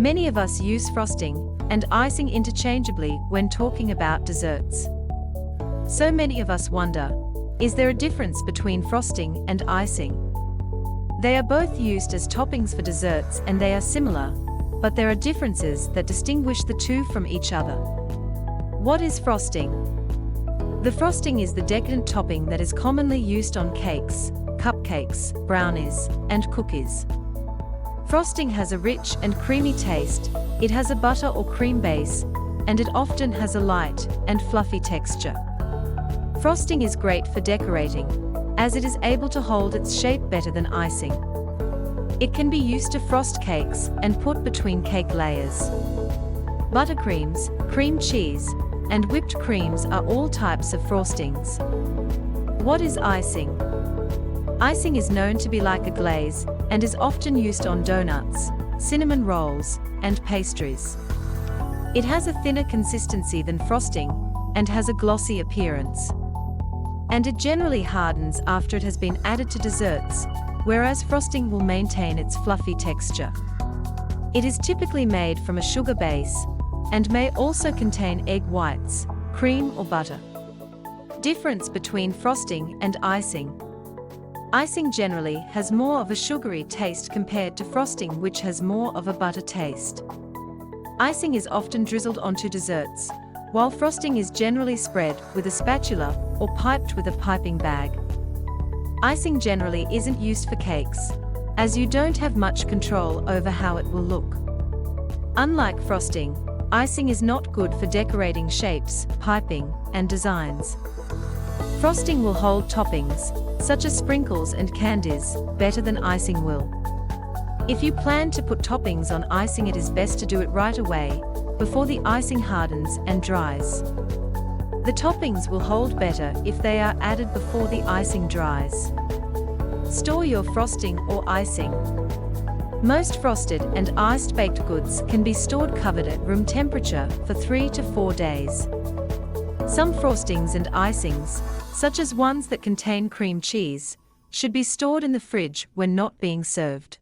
Many of us use frosting and icing interchangeably when talking about desserts. So many of us wonder, is there a difference between frosting and icing? They are both used as toppings for desserts and they are similar, but there are differences that distinguish the two from each other. What is frosting? The frosting is the decadent topping that is commonly used on cakes, cupcakes, brownies, and cookies. Frosting has a rich and creamy taste, it has a butter or cream base, and it often has a light and fluffy texture. Frosting is great for decorating, as it is able to hold its shape better than icing. It can be used to frost cakes and put between cake layers. Buttercreams, cream cheese, and whipped creams are all types of frostings. What is icing? Icing is known to be like a glaze and is often used on donuts, cinnamon rolls, and pastries. It has a thinner consistency than frosting and has a glossy appearance. And it generally hardens after it has been added to desserts, whereas frosting will maintain its fluffy texture. It is typically made from a sugar base and may also contain egg whites, cream or butter. Difference between frosting and icing. Icing generally has more of a sugary taste compared to frosting, which has more of a butter taste. Icing is often drizzled onto desserts, while frosting is generally spread with a spatula or piped with a piping bag. Icing generally isn't used for cakes, as you don't have much control over how it will look. Unlike frosting, icing is not good for decorating shapes, piping, and designs. Frosting will hold toppings, such as sprinkles and candies, better than icing will. If you plan to put toppings on icing, it is best to do it right away, before the icing hardens and dries. The toppings will hold better if they are added before the icing dries. Store your frosting or icing. Most frosted and iced baked goods can be stored covered at room temperature for 3 to 4 days. Some frostings and icings, such as ones that contain cream cheese, should be stored in the fridge when not being served.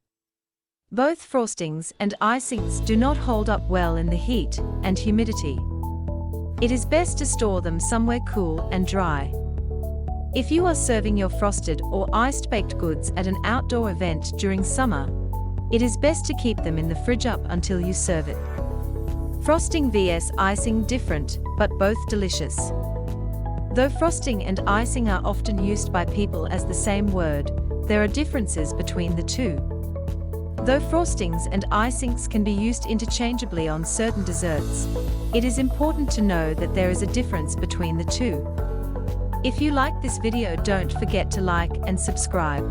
Both frostings and icings do not hold up well in the heat and humidity. It is best to store them somewhere cool and dry. If you are serving your frosted or iced baked goods at an outdoor event during summer, it is best to keep them in the fridge up until you serve it. Frosting vs icing, different, but both delicious. Though frosting and icing are often used by people as the same word, there are differences between the two. Though frostings and icings can be used interchangeably on certain desserts, it is important to know that there is a difference between the two. If you like this video, don't forget to like and subscribe.